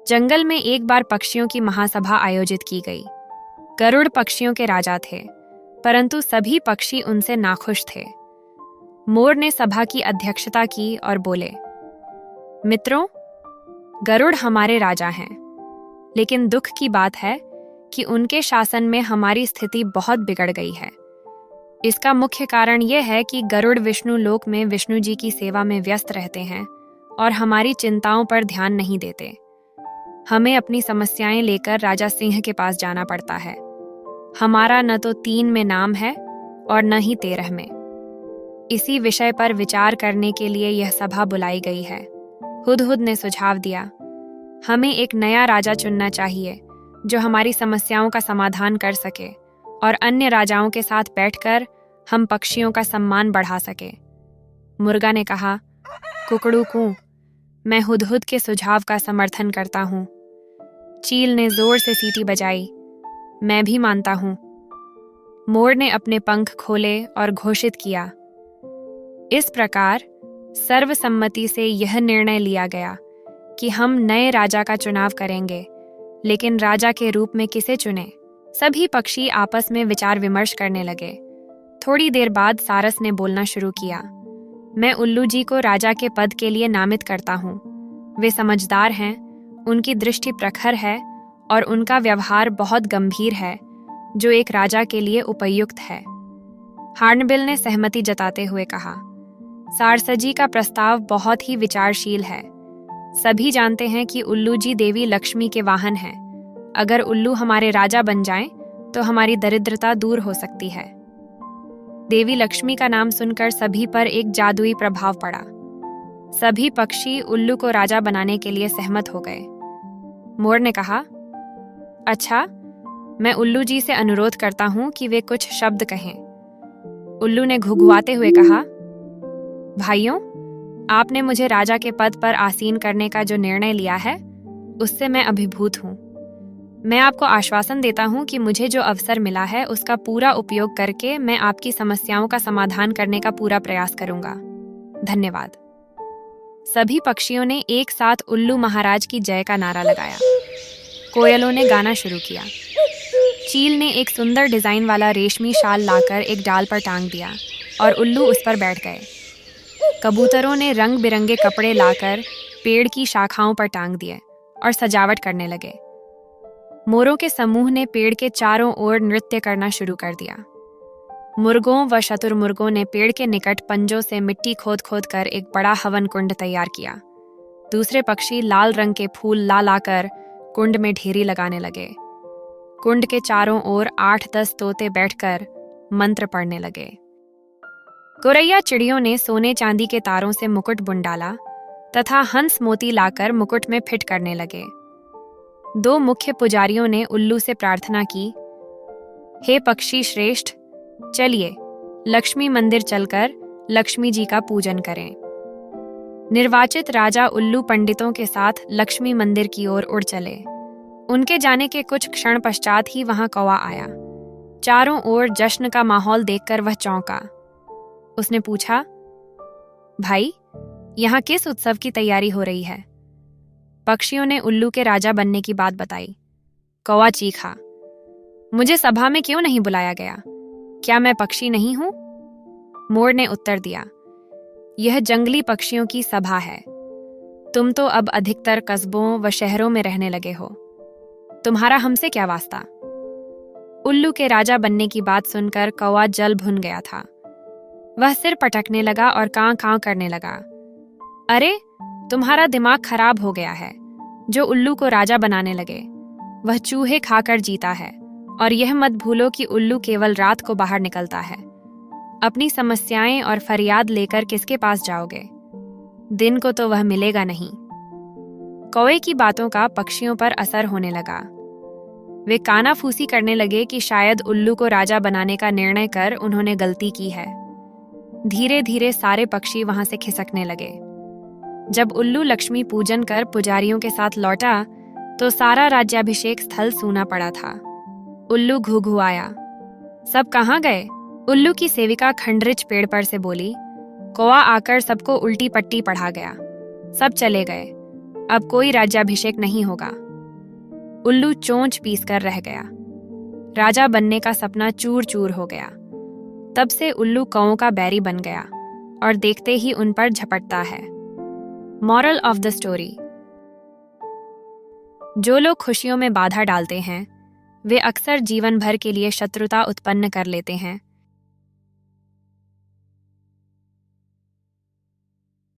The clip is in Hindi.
जंगल में एक बार पक्षियों की महासभा आयोजित की गई। गरुड़ पक्षियों के राजा थे, परंतु सभी पक्षी उनसे नाखुश थे। मोर ने सभा की अध्यक्षता की और बोले, मित्रों, गरुड़ हमारे राजा हैं, लेकिन दुख की बात है कि उनके शासन में हमारी स्थिति बहुत बिगड़ गई है। इसका मुख्य कारण यह है कि गरुड़ विष्णु लोक में विष्णु जी की सेवा में व्यस्त रहते हैं और हमारी चिंताओं पर ध्यान नहीं देते। हमें अपनी समस्याएं लेकर राजा सिंह के पास जाना पड़ता है। हमारा न तो 3 में नाम है और न ही 13 में। इसी विषय पर विचार करने के लिए यह सभा बुलाई गई है। हुदहुद ने सुझाव दिया, हमें एक नया राजा चुनना चाहिए जो हमारी समस्याओं का समाधान कर सके और अन्य राजाओं के साथ बैठकर हम पक्षियों का सम्मान बढ़ा सके। मुर्गा ने कहा, कुकड़ू कू, मैं हुदहुद के सुझाव का समर्थन करता हूँ। चील ने जोर से सीटी बजाई, मैं भी मानता हूँ। मोर ने अपने पंख खोले और घोषित किया। इस प्रकार सर्वसम्मति से यह निर्णय लिया गया कि हम नए राजा का चुनाव करेंगे, लेकिन राजा के रूप में किसे चुने? सभी पक्षी आपस में विचार विमर्श करने लगे। थोड़ी देर बाद सारस ने बोलना शुरू किया, मैं उल्लू जी को राजा के पद के लिए नामित करता हूँ। वे समझदार हैं, उनकी दृष्टि प्रखर है और उनका व्यवहार बहुत गंभीर है, जो एक राजा के लिए उपयुक्त है। हार्नबिल ने सहमति जताते हुए कहा, सारसजी का प्रस्ताव बहुत ही विचारशील है। सभी जानते हैं कि उल्लू जी देवी लक्ष्मी के वाहन हैं। अगर उल्लू हमारे राजा बन जाएं, तो हमारी दरिद्रता दूर हो सकती है। देवी लक्ष्मी का नाम सुनकर सभी पर एक जादुई प्रभाव पड़ा। सभी पक्षी उल्लू को राजा बनाने के लिए सहमत हो गए। मोर ने कहा, अच्छा, मैं उल्लू जी से अनुरोध करता हूं कि वे कुछ शब्द कहें। उल्लू ने घुघुआते हुए कहा, भाइयों, आपने मुझे राजा के पद पर आसीन करने का जो निर्णय लिया है, उससे मैं अभिभूत हूं। मैं आपको आश्वासन देता हूं कि मुझे जो अवसर मिला है उसका पूरा उपयोग करके मैं आपकी समस्याओं का समाधान करने का पूरा प्रयास करूंगा। धन्यवाद। सभी पक्षियों ने एक साथ उल्लू महाराज की जय का नारा लगाया। कोयलों ने गाना शुरू किया। चील ने एक सुंदर डिजाइन वाला रेशमी शाल लाकर एक डाल पर टांग दिया और उल्लू उस पर बैठ गए। कबूतरों ने रंग बिरंगे कपड़े लाकर पेड़ की शाखाओं पर टांग दिए और सजावट करने लगे। मोरों के समूह ने पेड़ के चारों ओर नृत्य करना शुरू कर दिया। मुर्गों व शतुरमुर्गों ने पेड़ के निकट पंजों से मिट्टी खोद खोद कर एक बड़ा हवन कुंड तैयार किया। दूसरे पक्षी लाल रंग के फूल ला लाकर कुंड में ढेरी लगाने लगे। कुंड के चारों ओर 8-10 तोते बैठकर मंत्र पढ़ने लगे। गोरैया चिड़ियों ने सोने चांदी के तारों से मुकुट बुन डाला तथा हंस मोती लाकर मुकुट में फिट करने लगे। 2 मुख्य पुजारियों ने उल्लू से प्रार्थना की, हे पक्षी श्रेष्ठ, चलिए लक्ष्मी मंदिर चलकर लक्ष्मी जी का पूजन करें। निर्वाचित राजा उल्लू पंडितों के साथ लक्ष्मी मंदिर की ओर उड़ चले। उनके जाने के कुछ क्षण पश्चात ही वहां कौवा आया। चारों ओर जश्न का माहौल देखकर वह चौंका। उसने पूछा, भाई, यहाँ किस उत्सव की तैयारी हो रही है? पक्षियों ने उल्लू के राजा बनने की बात बताई। कौवा चीखा, मुझे सभा में क्यों नहीं बुलाया गया? क्या मैं पक्षी नहीं हूं? मोर ने उत्तर दिया, यह जंगली पक्षियों की सभा है। तुम तो अब अधिकतर कस्बों व शहरों में रहने लगे हो। तुम्हारा हमसे क्या वास्ता? उल्लू के राजा बनने की बात सुनकर कौवा जल भुन गया था। वह सिर पटकने लगा और कां कां करने लगा। अरे, तुम्हारा दिमाग खराब हो गया है, जो उल्लू को राजा बनाने लगे। वह चूहे खाकर जीता है, और यह मत भूलो कि उल्लू केवल रात को बाहर निकलता है। अपनी समस्याएं और फरियाद लेकर किसके पास जाओगे? दिन को तो वह मिलेगा नहीं। कौवे की बातों का पक्षियों पर असर होने लगा। वे कानाफूसी करने लगे कि शायद उल्लू को राजा बनाने का निर्णय कर उन्होंने गलती की है। धीरे धीरे सारे पक्षी वहां से खिसकने लगे। जब उल्लू लक्ष्मी पूजन कर पुजारियों के साथ लौटा तो सारा राज्याभिषेक स्थल सूना पड़ा था। उल्लू घुघुआया, सब कहाँ गए? उल्लू की सेविका खंडरिच पेड़ पर से बोली। कौवा आकर सबको उल्टी पट्टी पढ़ा गया। सब चले गए अब कोई राज्याभिषेक नहीं होगा। उल्लू चोंच पीसकर रह गया। राजा बनने का सपना चूर चूर हो गया। तब से उल्लू कौओं का बैरी बन गया और देखते ही उन पर झपटता है। मॉरल ऑफ द स्टोरी: जो लोग खुशियों में बाधा डालते हैं वे अक्सर जीवन भर के लिए शत्रुता उत्पन्न कर लेते हैं।